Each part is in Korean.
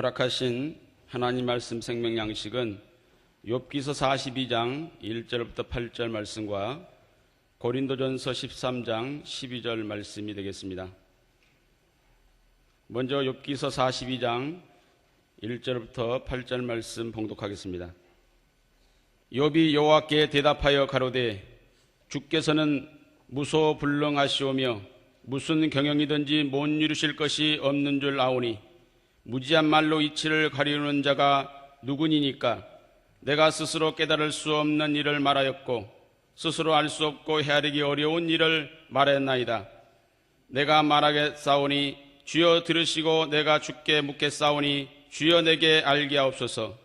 허락하신 하나님 말씀 생명 양식은 욥기서 42장 1절부터 8절 말씀과 고린도전서 13장 12절 말씀이 되겠습니다. 먼저 욥기서 42장 1절부터 8절 말씀 봉독하겠습니다. 욥이 여호와께 대답하여 가로되 주께서는 무소불능하시오며 무슨 경영이든지 못 이루실 것이 없는 줄 아오니 무지한 말로 이치를 가리우는 자가 누구니니까 내가 스스로 깨달을 수 없는 일을 말하였고 스스로 알 수 없고 헤아리기 어려운 일을 말했나이다. 내가 말하겠사오니 주여 들으시고 내가 주께 묻겠사오니 주여 내게 알게 하옵소서.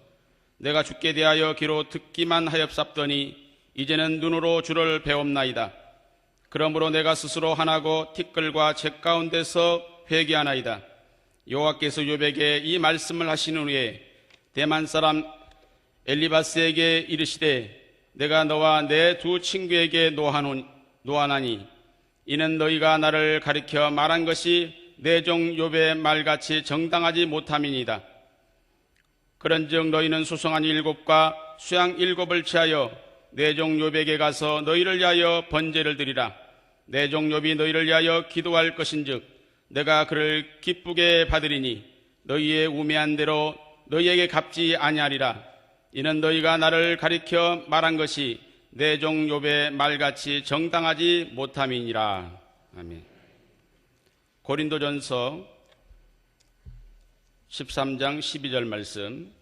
내가 주께 대하여 귀로 듣기만 하였사더니 이제는 눈으로 주를 배옵나이다. 그러므로 내가 스스로 화나고 티끌과 재 가운데서 회개하나이다. 여호와께서 욥에게 이 말씀을 하신 후에 대만 사람 엘리바스에게 이르시되 내가 너와 내 두 친구에게 노하나니 이는 너희가 나를 가리켜 말한 것이 내 종 욥의 말같이 정당하지 못함이니이다. 그런즉 너희는 수송아지 7과 수양 7을 취하여 내 종 욥에게 가서 너희를 위하여 번제를 드리라. 내 종 욥이 너희를 위하여 기도할 것인즉 내가 그를 기쁘게 받으리니 너희의 우매한 대로 너희에게 갚지 아니하리라. 이는 너희가 나를 가리켜 말한 것이 내 종 욥의 말같이 정당하지 못함이니라. 아멘. 고린도전서 13장 12절 말씀.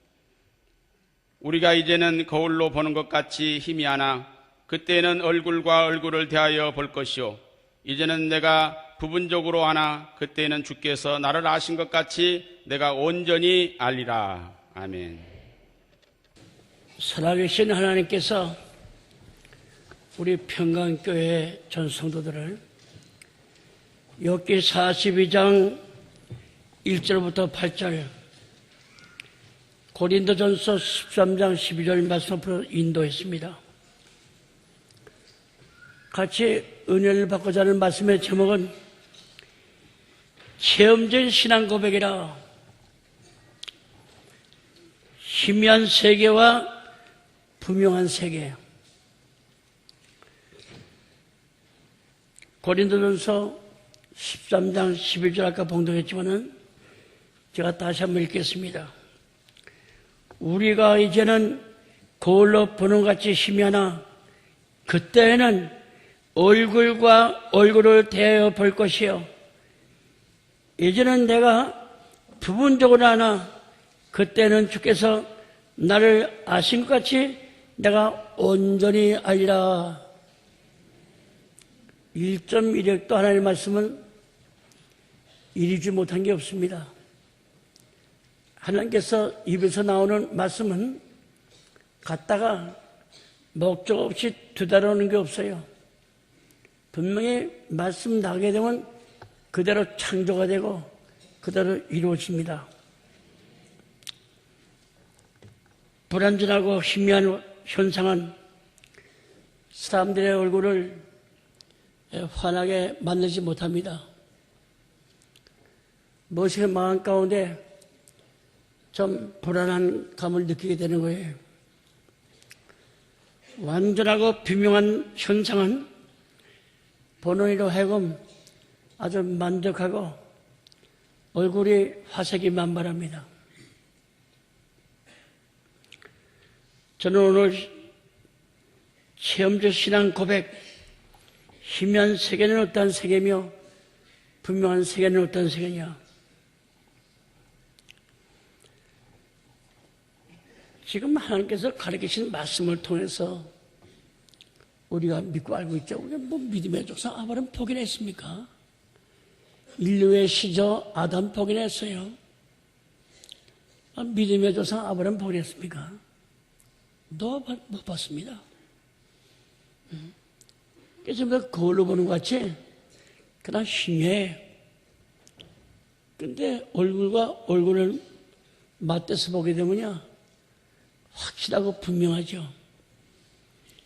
우리가 이제는 거울로 보는 것 같이 희미하나 그때는 얼굴과 얼굴을 대하여 볼 것이요 이제는 내가 부분적으로 하나 그때는 주께서 나를 아신 것 같이 내가 온전히 알리라. 아멘. 살아계신 하나님께서 우리 평강교회 전 성도들을 욥기 42장 1절부터 8절, 고린도전서 13장 12절 말씀으로 인도했습니다. 같이 은혜를 받고자 하는 말씀의 제목은 체험적인 신앙 고백이라. 희미한 세계와 분명한 세계. 고린도전서 13장 11절 아까 봉독했지만은 제가 다시 한번 읽겠습니다. 우리가 이제는 거울로 보는 것 같이 희미하나 그때에는 얼굴과 얼굴을 대하여 볼 것이요 이제는 내가 부분적으로 하나 그때는 주께서 나를 아신 것 같이 내가 온전히 알리라. 1.1획도 하나님의 말씀은 이루지 못한 게 없습니다. 하나님께서 입에서 나오는 말씀은 갔다가 목적 없이 되돌아오는 게 없어요. 분명히 말씀 나게 되면 그대로 창조가 되고 그대로 이루어집니다. 불완전하고 희미한 현상은 사람들의 얼굴을 환하게 만들지 못합니다. 무엇이 마음 가운데 좀 불안한 감을 느끼게 되는 거예요. 완전하고 비명한 현상은 본인으로 하여금 아주 만족하고 얼굴이 화색이 만발합니다. 저는 오늘 체험적 신앙 고백, 희미한 세계는 어떤 세계며 분명한 세계는 어떤 세계냐. 지금 하나님께서 가르치신 말씀을 통해서 우리가 믿고 알고 있죠. 우리가 뭐 믿음의 조상 아브라함 포기를 했습니까? 인류의 시저 아담 포기를 했어요. 믿음의 조상 아브라함 포기를 했습니까? 못 봤습니다. 그래서 거울로 보는 것 같이 그냥 희미해. 근데 얼굴과 얼굴을 맞대서 보게 되면요 확실하고 분명하죠.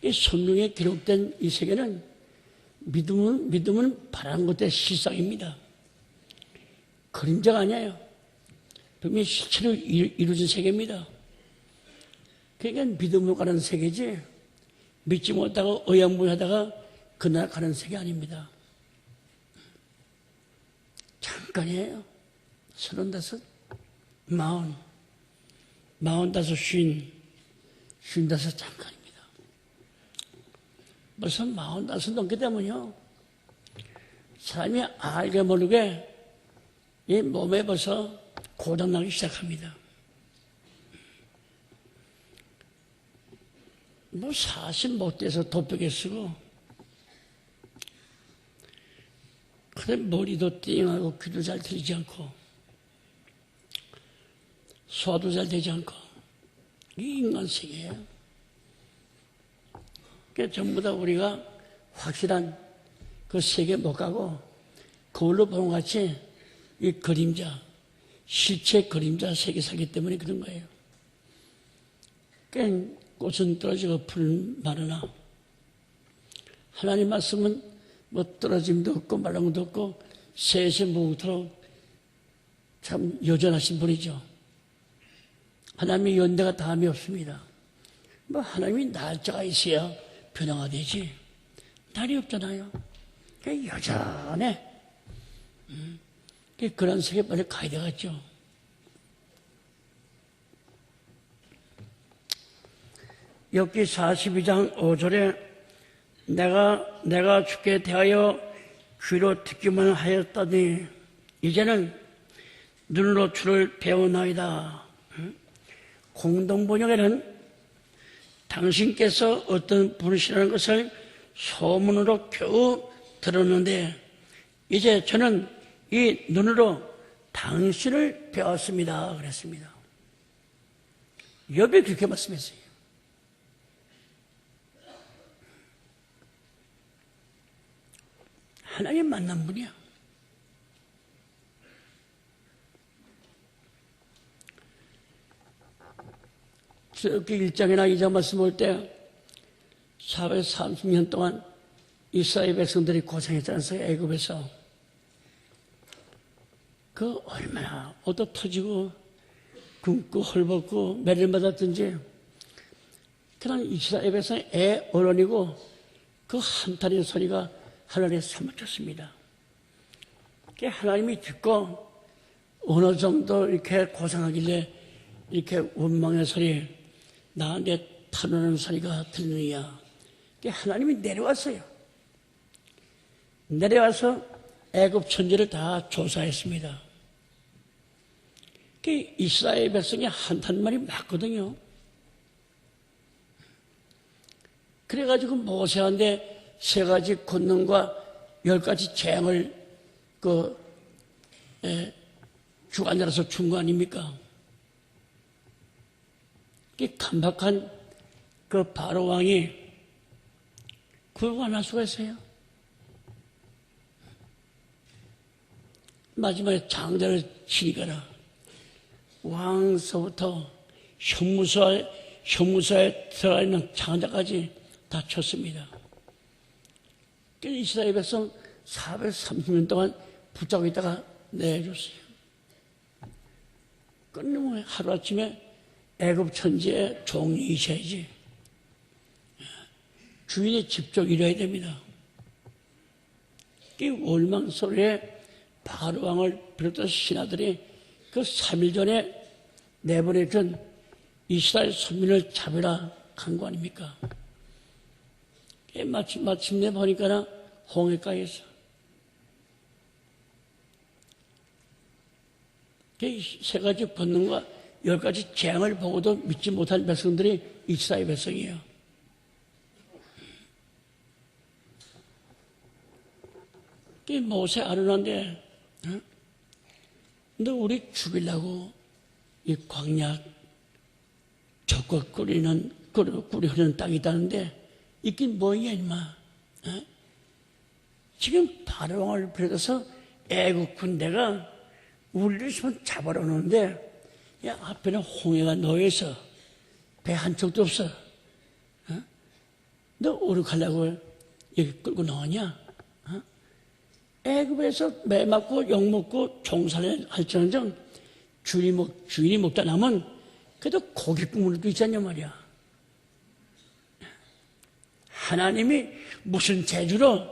이 성경에 기록된 이 세계는 믿음은 바라는 것의 실상입니다. 그림자가 아니에요. 분명히 실체로 이루어진 세계입니다. 그러니까 믿음으로 가는 세계지 믿지 못하고 어양부하다가 그날 가는 세계 아닙니다. 잠깐이에요. 35, 40, 45, 50, 55 잠깐입니다. 벌써 45 넘게 되면요. 사람이 알게 모르게 이 몸에 벌써 고장나기 시작합니다. 40 못 돼서 돋보게 쓰고, 그래 머리도 띵하고 귀도 잘 들리지 않고, 소화도 잘 되지 않고, 이 인간 세계예요. 그러니까 전부 다 우리가 확실한 그 세계 못 가고, 거울로 보는 것 같이 이 그림자, 실체 그림자 세계 살기 때문에 그런 거예요. 그러니까 꽃은 떨어지고 풀은 마르나, 하나님 말씀은 뭐 떨어짐도 없고 말랑도 없고 세세무토록 참 여전하신 분이죠. 하나님의 연대가 다함이 없습니다. 뭐 하나님이 날짜가 있어야 변화가 되지 날이 없잖아요. 여전해. 그런 세계 빨리 가야 되겠죠. 욥기 42장 5절에 내가 주께 대하여 귀로 듣기만 하였더니 이제는 눈으로 주를 배우나이다. 공동번역에는 당신께서 어떤 분이시라는 것을 소문으로 겨우 들었는데 이제 저는 이 눈으로 당신을 배웠습니다. 그랬습니다. 욥이 그렇게 말씀했어요. 하나님 만난 분이야. 저기 1장이나 2장 말씀 볼 때 430년 동안 이스라엘 백성들이 고생했지 않아요? 애굽에서. 그 얼마나 얻어 터지고 굶고 헐벗고 매를 맞았든지 그냥 이스라엘 백성 애 어른이고 그 한탄의 소리가 하늘에 사무쳤습니다. 하나님이 듣고 어느 정도 이렇게 고생하길래 이렇게 원망의 소리, 나한테 타노는 소리가 들리느냐. 하나님이 내려왔어요. 내려와서 애굽 천지를 다 조사했습니다. 이스라엘 백성이 한탄 말이 맞거든요. 그래가지고 모세한테 3가지 권능과 10가지 재앙을 주관자로서 준 거 아닙니까? 간박한 그 바로 왕이 그걸 안 할 수가 있어요. 마지막에 장자를 치니까라 왕서부터 현무소에 들어가 있는 장자까지 다 쳤습니다. 이스라엘 백성 430년 동안 붙잡고 있다가 내줬어요. 끝내면 하루아침에 애굽 천지에 종이셔야지. 주인이 직접 일해야 됩니다. 이 월망 소리에 바로 왕을 비롯해서 신하들이 그 3일 전에 내보내준 이스라엘 선민을 잡으라 간 거 아닙니까? 마침내 보니까 홍해가에서 이 3가지 본능과 10가지 재앙을 보고도 믿지 못한 백성들이 이스라엘 백성이에요. 이 모세 아론한테 너 우리 죽이려고 이 광야 적과 꿀이 흐르는 땅이 있다는데 있긴 뭐야 임마. 지금 바로왕을 비롯해서 애국 군대가 우리를 지금 잡아러 오는데 앞에는 홍해가 놓여서 배 한 척도 없어. 너 오륙하려고 여기 끌고 나오냐? 애굽에서 매 맞고 욕 먹고 종살이 할지언정 주인이 먹다 남은 그래도 고기 국물도 있잖냐 말이야. 하나님이 무슨 재주로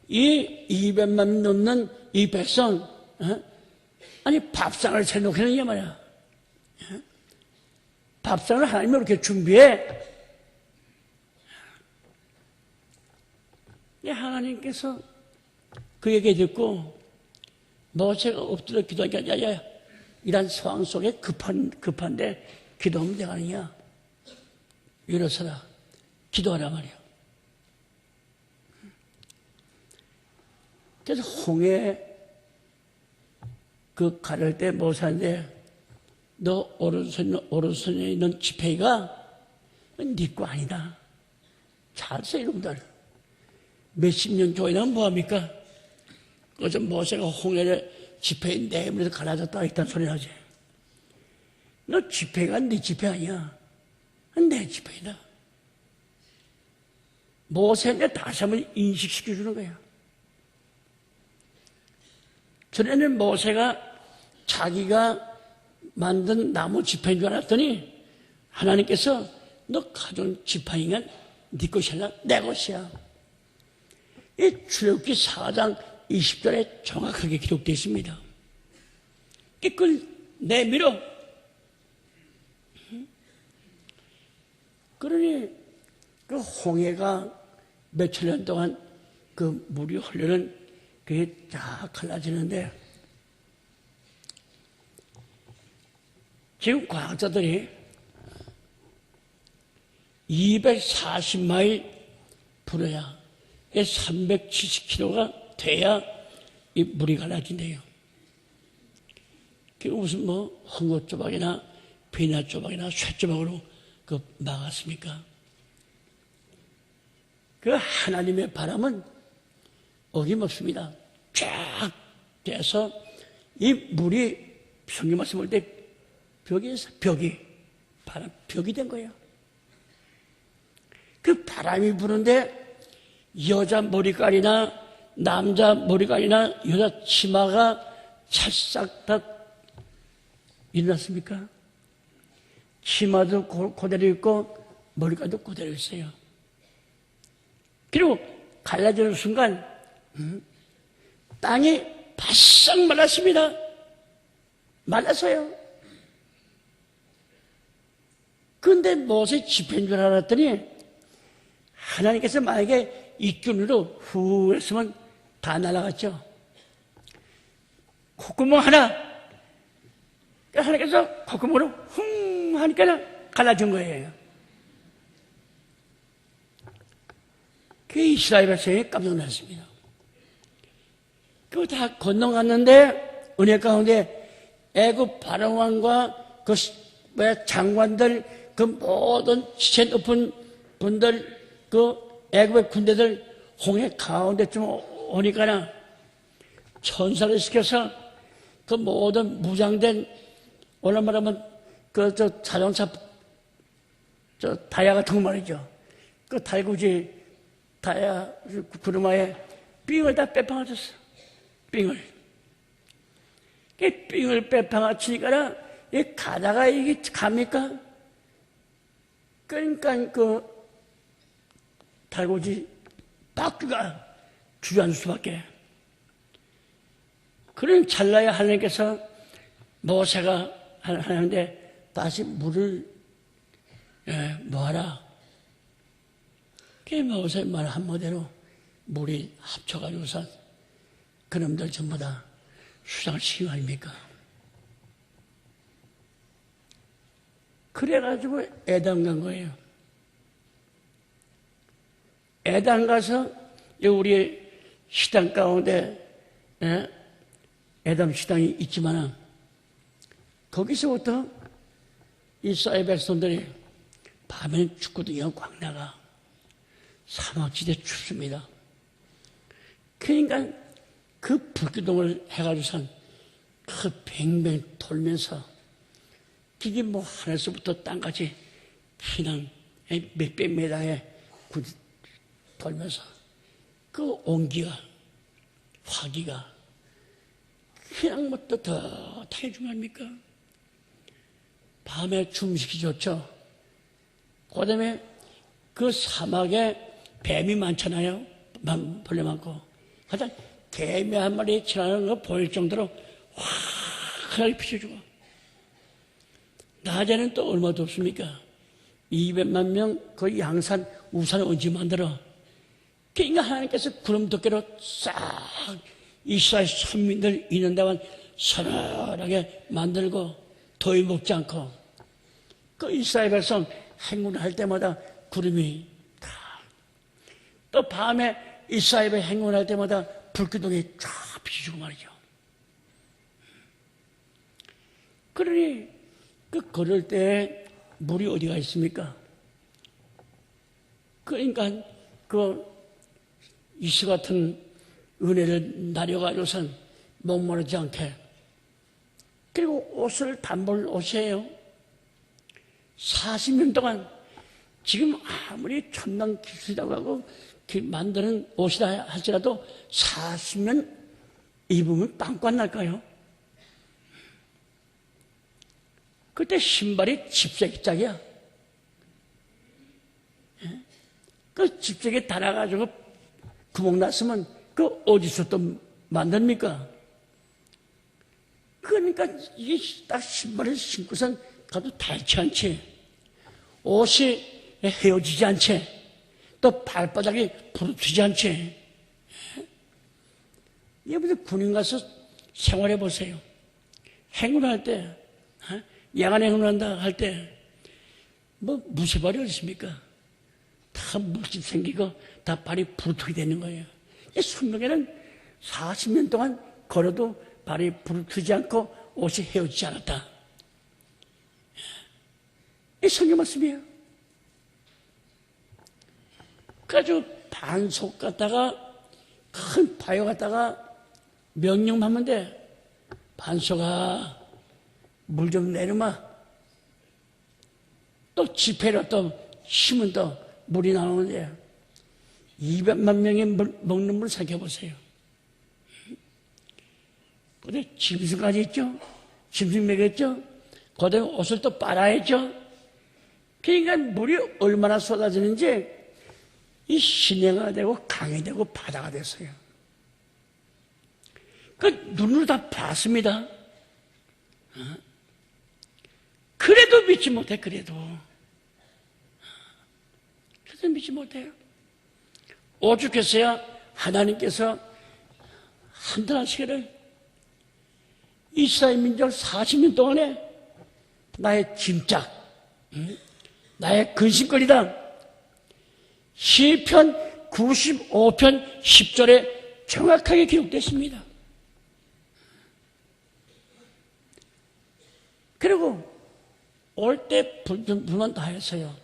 이 200만 넘는 이 백성, 아니 밥상을 차려놓겠느냐 말이야. 밥상을 하나님이 이렇게 준비해. 하나님께서 그 얘기 듣고 모세가 엎드려 기도하니까 야야 이런 상황 속에 급한데 기도하면 되겠느냐. 일어서라 기도하라 말이야. 그래서 홍해 그 가를 때 모세한테 너 오른손에 있는 지팡이가 네 거 아니다. 잘 써 이놈들. 몇십 년 조이나면 뭐합니까? 그저 모세가 홍해를 지팡이 내물에서 갈라졌다 있다는 소리 나지. 너 지팡이가 네 지팡이 아니야. 내 지팡이다. 모세한테 다시 한번 인식시켜주는 거야. 전에는 모세가 자기가 만든 나무 지팡이인 줄 알았더니 하나님께서 너 가져온 지팡이가 네 것이 아니라 내 것이야. 이 출애굽기 4장 20절에 정확하게 기록되어 있습니다. 그걸 내밀어. 그러니 그 홍해가 몇천 년 동안 그 물이 흐르는 그게 다 갈라지는데 지금 과학자들이 240마일 불어야 370km가 돼야 이 물이 갈라진대요. 그게 무슨 뭐 헝겊 조각이나 비나 조각이나 쇠 조각으로 그 막았습니까? 그 하나님의 바람은 어김없습니다. 쫙 돼서 이 물이 성경 말씀 볼 때 벽에서 벽이 된 거예요. 그 바람이 부는데 여자 머리깔이나 남자 머리깔이나 여자 치마가 찰싹 다 일어났습니까? 치마도 그대로 있고 머리깔도 그대로 있어요. 그리고 갈라지는 순간 땅이 바싹 말랐습니다. 말랐어요. 그런데 모세 지팡이인 줄 알았더니 하나님께서 만약에 입균으로 후 했으면 다 날아갔죠. 콧구멍 하나 하나님께서 콧구멍으로 훙 하니까 갈라진 거예요. 그 이스라엘 백성이 깜짝 놀랐습니다. 그거 다 건너갔는데 은혜 가운데 애굽 바로왕과 그 장관들 그 모든 지체 높은 분들 그 애굽의 군대들 홍해 가운데쯤 오니까나 천사를 시켜서 그 모든 무장된 오늘 말하면 그 자동차 다이아 같은 거 말이죠. 그 달구지 다이아 구르마에 삥을 다 빼앗았어. 삥을. 그 삥을 빼앗치니까 이 가다가 이게 갑니까? 그러니까 그 달구지 바퀴가 주저앉을 수밖에. 그런 찰나에 하나님께서 모세가 하는데 다시 물을 놓아라. 그 모세 말 한마디로 물이 합쳐가지고서 그놈들 전부 다 수상을 시킨 거 아닙니까? 그래가지고 에담 간 거예요. 에담 가서 우리 식당 가운데 에담 식당이 있지만 거기서부터 이스라엘 백성들이 밤에는 축구등이 광 나가 사막지대 춥습니다. 그러니까 그 불기둥을 해가지고선 그 뱅뱅 돌면서 그게 뭐 하늘서부터 땅까지 피난 몇백 메다에 돌면서 그 온기가 화기가 그냥 뭐 떳떳하게 중요합니까? 밤에 춤시키셨죠. 그 다음에 그 사막에 뱀이 많잖아요. 벌레 많고. 하여튼 개미 한 마리 지나가는 거 보일 정도로 확하게 비춰주고. 낮에는 또 얼마도 없습니까? 200만 명 그 양산 우산을 언제 만들어? 그러니까 하나님께서 구름 덮개로 싹 이스라엘 선민들 있는 데만 서늘하게 만들고 더위 먹지 않고 그 이스라엘 백성 행군할 때마다 구름이 다 또 밤에 이스라엘 행군할 때마다 불기둥이 쫙 비추고 말이죠. 그러니 그 걸을 때 물이 어디가 있습니까? 그러니까 그 이스 같은 은혜를 나려가지고선 목마르지 않게 그리고 옷을 단벌 옷이에요. 40년 동안 지금 아무리 첨단 기술이라고 하고 만드는 옷이라 할지라도 40년 입으면 빵꾸안 날까요? 그때 신발이 집세기 짝이야. 그 집세기 달아가지고 구멍 났으면 그 어디서 또 만듭니까? 그러니까 이게 딱 신발을 신고선 가도 닳지 않지. 옷이 헤어지지 않지. 또 발바닥이 부르트지 않지. 여러분들 군인 가서 생활해 보세요. 행군할 때, 야간 행군한다 할 때, 뭐 무쇠발이 어디 있습니까? 다 물집 생기고 다 발이 부르트게 되는 거예요. 성경에는 40년 동안 걸어도 발이 부르트지 않고 옷이 헤어지지 않았다. 이 성경 말씀이에요. 그래가지고 반석 갖다가 큰 바위 갖다가 명령하면 돼. 반석아 물 좀 내려마. 또 지폐로 또 심은 또 물이 나오는데 200만 명이 먹는 물 생각해보세요. 근데 짐승까지 있죠? 짐승 먹였죠? 거기에 옷을 또 빨아야죠? 그러니까 물이 얼마나 쏟아지는지 이 시내가 되고 강이 되고 바다가 됐어요. 그 눈으로 다 봤습니다. 그래도 믿지 못해, 그래도 믿지 못해요. 오죽했어야 하나님께서 한탄하시기를 이스라엘 민족 40년 동안에 나의 짐짝, 나의 근심거리다. 시편 95편 10절에 정확하게 기록됐습니다. 그리고 올 때 불만 다 했어요.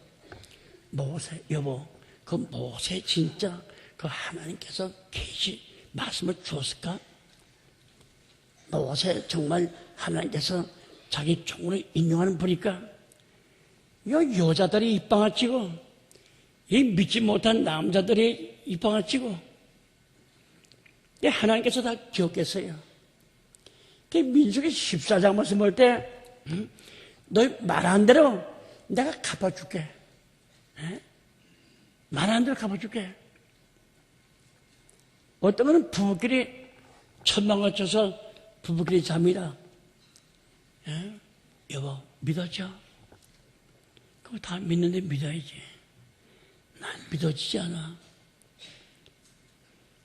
모세, 여보, 그 모세 진짜 그 하나님께서 계시 말씀을 주었을까? 모세 정말 하나님께서 자기 종으로 인용하는 분일까? 여자들이 입방아 치고 이 믿지 못한 남자들이 입방아 치고 하나님께서 다 기억했어요. 민수기 14장 말씀 볼 때 너 말한 대로 내가 갚아줄게. 말한 대로 갚아줄게. 어떤 분은 부부끼리 천만 거쳐서 부부끼리 잠이라. 여보 믿었죠? 그거 다 믿는데 믿어야지. 난 믿어지지 않아.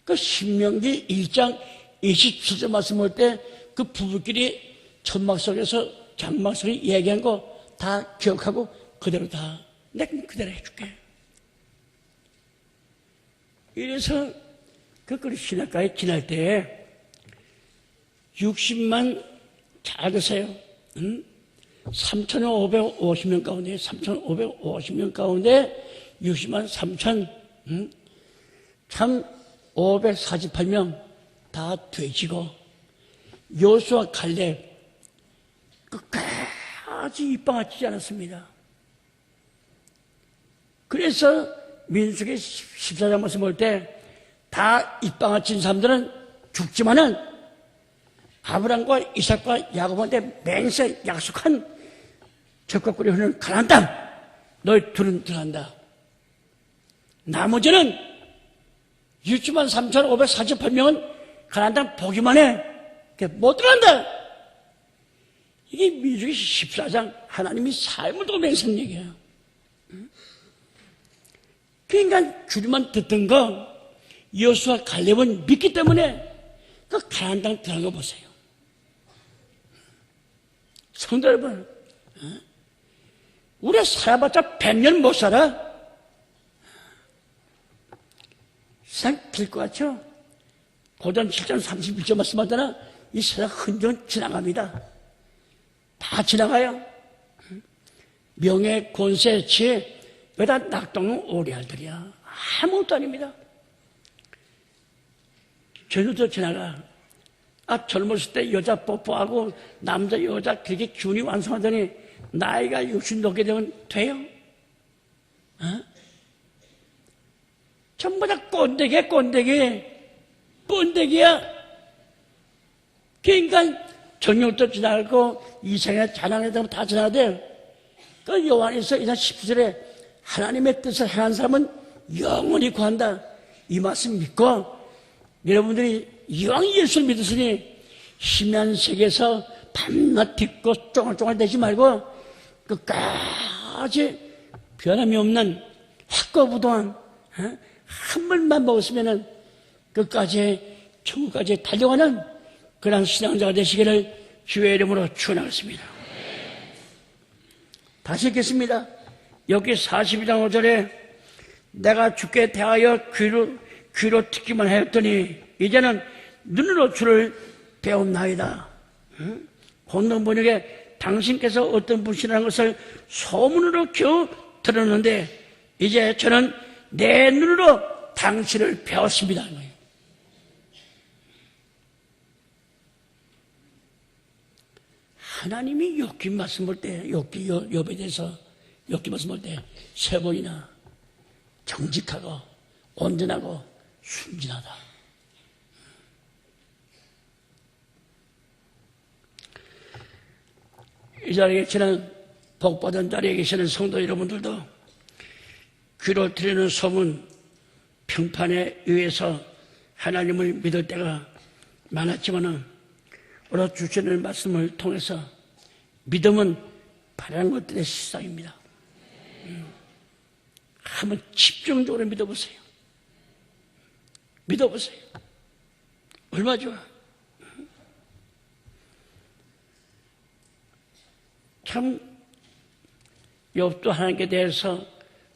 그 신명기 1장 27절 말씀 볼 때 그 부부끼리 천막 속에서 장막 속에 얘기한 거 다 기억하고 그대로 다 내가 그대로 해줄게. 이래서 그 시냇가에 지날 때 60만 잘 드세요. 3,550명 가운데 3,550명 가운데 60만 3천 참 548명 다 돼지고 여호수아 갈렙 끝까지 입방아치지 않았습니다. 그래서 민수기 14장 말씀 볼 때 다 입방아친 사람들은 죽지만은 아브람과 이삭과 야곱한테 맹세 약속한 적과 꿀이 흐르는 가나안 땅 너희 둘은 들어간다. 나머지는 6만 3,548명은 가나안 땅 보기만 해. 못 들어간다. 이게 민수기 14장 하나님이 삶을 두고 맹세한 얘기예요. 그러니까 줄이만 듣던 거 여호수아 갈렙은 믿기 때문에 그 가나안 땅 들어간 거 보세요. 성도 여러분, 우리가 살아봤자 100년 못 살아. 세상 길 것 같죠? 고전 7장 31절 말씀하잖아. 이 세상 흔적은 지나갑니다. 다 지나가요. 명예, 권세, 지혜, 왜 다 낙동은 오리알들이야. 아무것도 아닙니다. 저녁도 지나가. 젊었을 때 여자 뽀뽀하고 남자, 여자 그렇게 기운이 완성하더니 나이가 60 넘게 되면 돼요? 전부 다 꼰대기야, 꼰대기. 꼰대기야. 그러니까 정욕도 지나가고 이생에 자랑해도 다 지나가대. 그 요한에서 2장 10절에 하나님의 뜻을 행한 사람은 영원히 구한다. 이 말씀 믿고 여러분들이 이왕 예수를 믿으시니 심연세계에서 밤낮 딛고 쫑알쫑알 대지 말고 끝까지 변함이 없는 확고부동한 한 물만 먹었으면 끝까지 천국까지 달려가는 그런 신앙자가 되시기를 주의 이름으로 축원하겠습니다. 다시 읽겠습니다. 여기 42장 5절에 내가 주께 대하여 귀로 듣기만 하였더니 이제는 눈으로 주를 배웠나이다. 본문 번역에 당신께서 어떤 분이라는 것을 소문으로 겨우 들었는데 이제 저는 내 눈으로 당신을 배웠습니다. 하나님이 욥기 말씀 볼 때, 욥에 대해서 욥기 말씀 볼 때 세 번이나 정직하고 온전하고 순진하다. 이 자리에 계시는 복받은 자리에 계시는 성도 여러분들도 귀로 들리는 소문, 평판에 의해서 하나님을 믿을 때가 많았지만은 오늘 주시는 말씀을 통해서 믿음은 바라는 것들의 실상입니다. 한번 집중적으로 믿어보세요. 믿어보세요. 얼마 좋아. 참 욥도 하나님께 대해서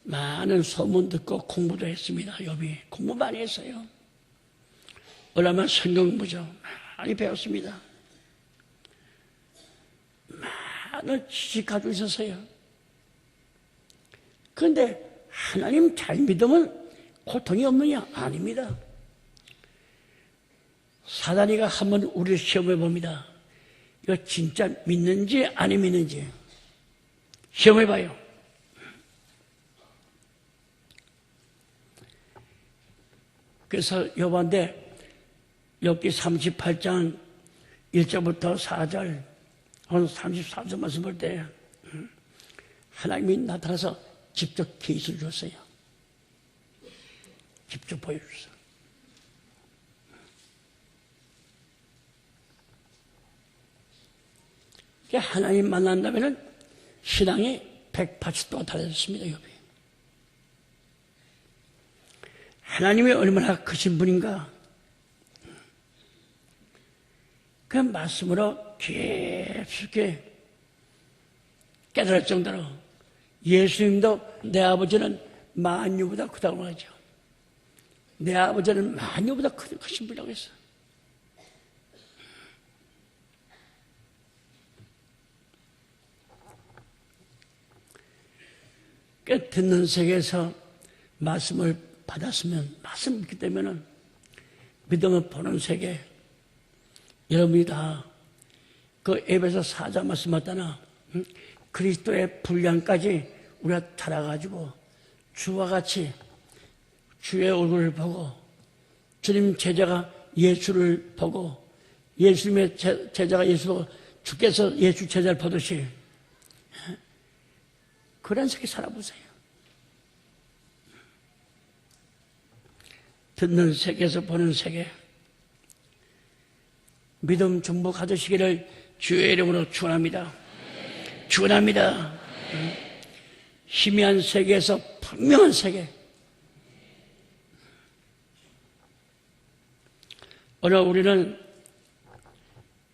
많은 소문 듣고 공부도 했습니다. 욥이 공부 많이 했어요. 얼마나 성경 공부죠. 많이 배웠습니다. 많은 지식 가지고 있었어요. 그런데 하나님 잘 믿으면 고통이 없느냐? 아닙니다. 사단이가 한번 우리를 시험해 봅니다. 이거 진짜 믿는지 안 믿는지 시험해 봐요. 그래서 욥한테 욥기 38장 1절부터 4절, 오늘 34절 말씀 볼 때 하나님이 나타나서 직접 계시를 줬어요. 직접 보여줬어요. 하나님 만난다면 신앙이 180도가 달라졌습니다. 욥이. 하나님이 얼마나 크신 분인가. 그 말씀으로 깊게 깨달을 정도로 예수님도 내 아버지는 만유보다 크다고 하죠. 내 아버지는 만유보다 크신 분이라고 했어요. 듣는 세계에서 말씀을 받았으면, 말씀을 믿기 때문에 믿음을 보는 세계, 여러분이 다 그 에베소 4장 말씀 맞다나 그리스도의 분량까지 우리가 달아가지고 주와 같이 주의 얼굴을 보고 주님 제자가 예수를 보고 예수님의 제자가 예수 보고 주께서 예수 제자를 보듯이 그런 세계 살아보세요. 듣는 세계에서 보는 세계, 믿음 중보 가지시기를 주의 이름으로 축원합니다. 축원합니다. 희미한 세계에서 분명한 세계. 오늘 우리는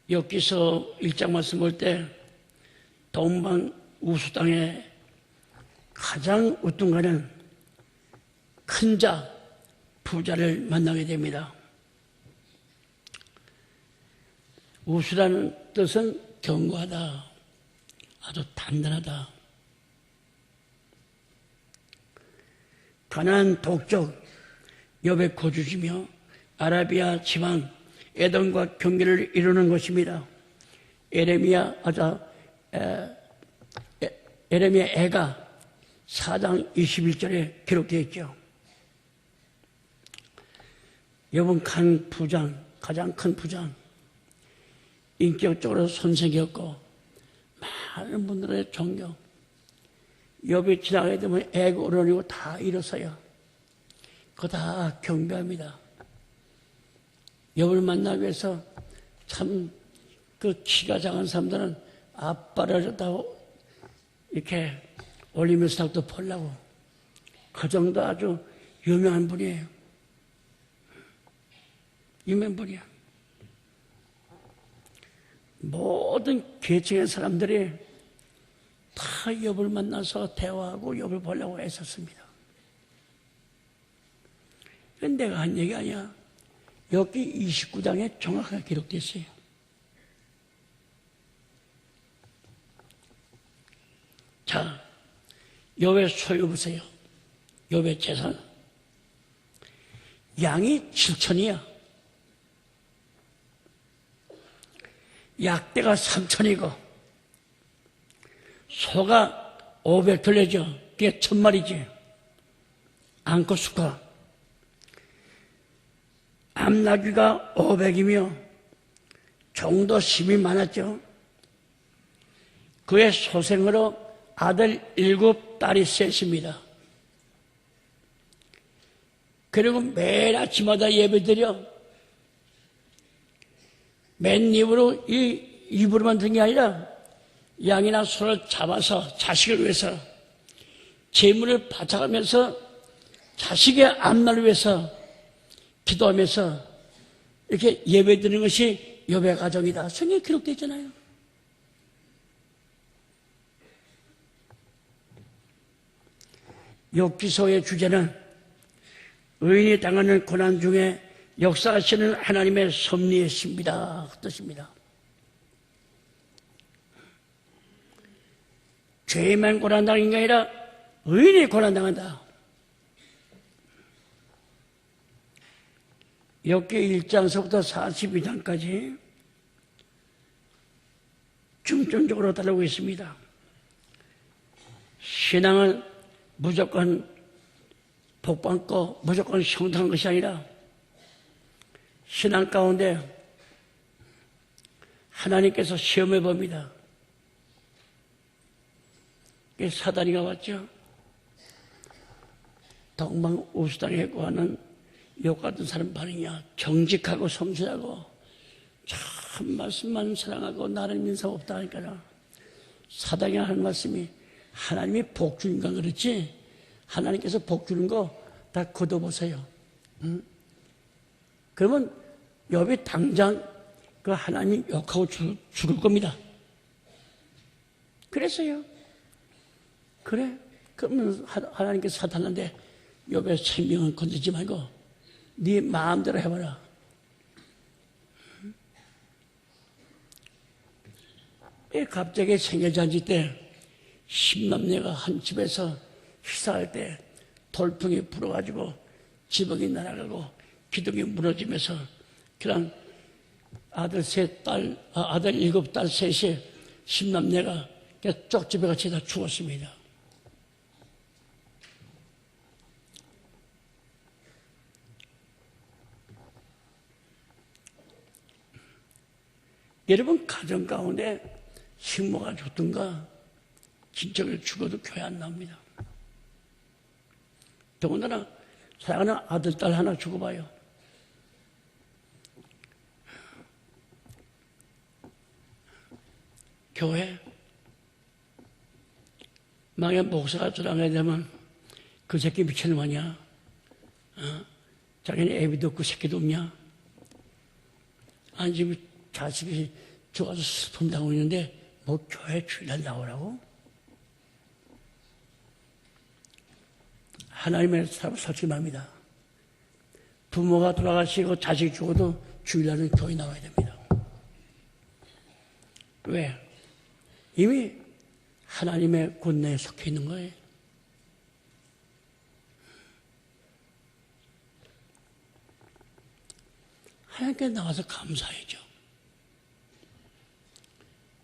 욥기서 1장 말씀 볼 때 동방 우수 땅에 가장 우뚱하는 큰 자, 부자를 만나게 됩니다. 우수라는 뜻은 견고하다, 아주 단단하다. 가나안 동쪽 욥의 거주지며 아라비아 지방 에돔과 경계를 이루는 것입니다. 에레미야 애가 4장 21절에 기록되어 있죠. 욥은 큰 부장, 가장 큰 부장, 인격적으로 선생이었고 많은 분들의 존경. 욥이 지나가게 되면 애고 어른이고 다 일어서요. 그거 다 경배합니다. 욥을 만나기 위해서 참 그 키가 작은 사람들은 앞발을 다 이렇게 올리면서 또 보려고. 그 정도 아주 유명한 분이에요. 유명한 분이야. 모든 계층의 사람들이 다 욥을 만나서 대화하고 욥을 보려고 애썼습니다. 이건 내가 한 얘기 아니야. 여기 29장에 정확하게 기록되어 있어요. 자, 욥의 소유 보세요. 욥의 재산. 양이 7천이야. 약대가 3천이고 소가 500둘레죠. 그게 1000마리지. 암컷 수가. 암나귀가 500이며 종도 심이 많았죠. 그의 소생으로 아들 7, 딸이 셋입니다. 그리고 매일 아침마다 예배드려 맨 입으로 입으로만 든 게 아니라 양이나 소를 잡아서 자식을 위해서 재물을 바쳐가면서 자식의 앞날을 위해서 기도하면서 이렇게 예배드리는 것이 욥의 가정이다. 성경에 기록되어 있잖아요. 욥기서의 주제는 의인이 당하는 고난 중에 역사하시는 하나님의 섭리의 신비다 그 뜻입니다. 죄만 고난당하는 게 아니라 의인이 고난당한다. 욥기 1장서부터 42장까지 중점적으로 다루고 있습니다. 신앙은 무조건 복받고 무조건 형통한 것이 아니라 신앙 가운데 하나님께서 시험해 봅니다. 사단이가 왔죠. 동방 우수당에 구하는 욥 같은 사람 반응이야. 정직하고 섬세하고 참 말씀만 사랑하고 나를 민사 없다 하니까 사단이 하는 말씀이 하나님이 복 주니까 그렇지 하나님께서 복 주는 거 다 걷어보세요. 그러면 욥이 당장 그 하나님 욕하고 죽을 겁니다. 그랬어요. 그래? 그러면 하나님께서 사탄한테 욥의 생명은 건드리지 말고 네 마음대로 해봐라. 갑자기 생일잔치 때 10남녀가 한 집에서 식사할 때 돌풍이 불어가지고 지붕이 날아가고 기둥이 무너지면서 그냥 아들 7, 딸 7셋이 10남녀가 쪽집에 같이 다 죽었습니다. 여러분 가정 가운데 식모가 죽든가 진짜로 죽어도 교회 안 나옵니다. 더군다나 사랑하는 아들, 딸 하나 죽어봐요. 교회 만약에 목사가 주장하게 되면 그 새끼 미친놈 아니야? 자기는 애비도 없고 새끼도 없냐? 아니 지금 자식이 죽어서 슬픔 당하고 있는데 뭐 교회 주일날 나오라고? 하나님의 사람 솔직히 말입니다. 부모가 돌아가시고 자식이 죽어도 주일날은 교회 나와야 됩니다. 왜? 이미 하나님의 권내에 속해 있는 거예요. 하나님께 나와서 감사해야죠.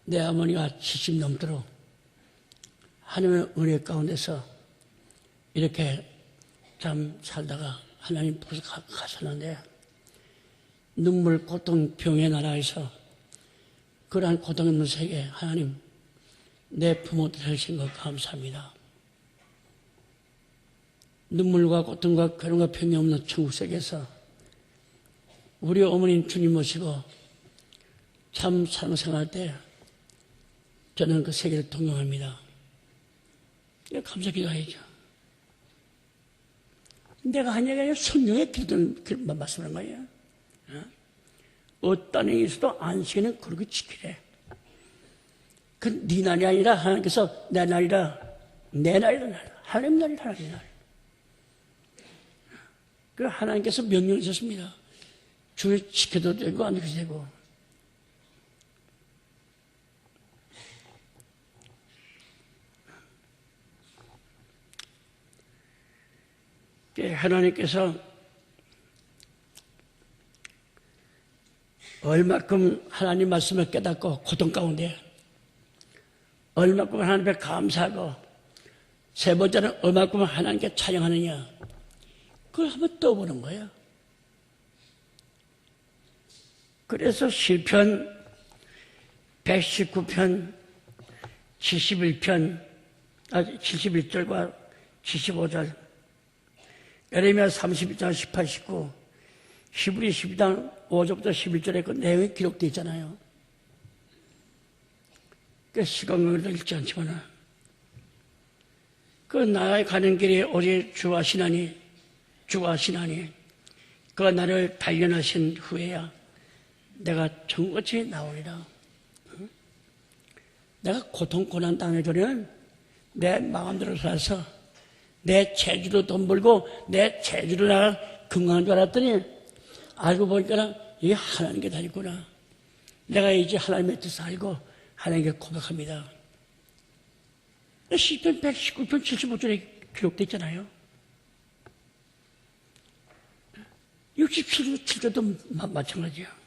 내 어머니가 70 넘도록 하나님의 은혜 가운데서 이렇게 참 살다가 하나님 보서 가셨는데 눈물, 고통, 병의 나라에서 그러한 고통 없는 세계 하나님 내 부모들 하신 것 감사합니다. 눈물과 고통과 괴로움과 병이 없는 천국 세계에서 우리 어머님 주님 모시고 참 상생할 때 저는 그 세계를 동경합니다. 감사 기도해야죠. 내가 한 얘기가 아니라 성령의 기도를 말씀하는 거예요. 어떤 일이 있어도 안식에는 그렇게 지키래. 그 네 날이 아니라 하나님께서 내 날이라, 내 날이라, 하나님 날이라, 하나님 날. 그 하나님께서 명령을 주셨습니다. 주를 지켜도 되고 안 지켜도 되고. 하나님께서 얼마큼 하나님 말씀을 깨닫고 고통 가운데 얼마큼 하나님께 감사하고 세 번째는 얼마큼 하나님께 찬양하느냐 그걸 한번 떠보는 거예요. 그래서 시편 119편 71절과 75절 에레미야 32장 18, 19 히브리 12장 5절부터 11절에 그 내용이 기록되어 있잖아요. 시간을 읽지 않지만 그 나의 가는 길이 오직 주와 신하니 그가 나를 단련하신 후에야 내가 정같이 나오리라. 내가 고통 고난 당하기 전에는 내 마음대로 살아서 내 재주로 돈 벌고 내 재주로 나가 건강한 줄 알았더니 알고 보니까 이게 하나님께 다니구나. 내가 이제 하나님의 뜻을 알고 하나님께 고백합니다. 시편 119편 75절에 기록되어 있잖아요. 67절도 마찬가지야.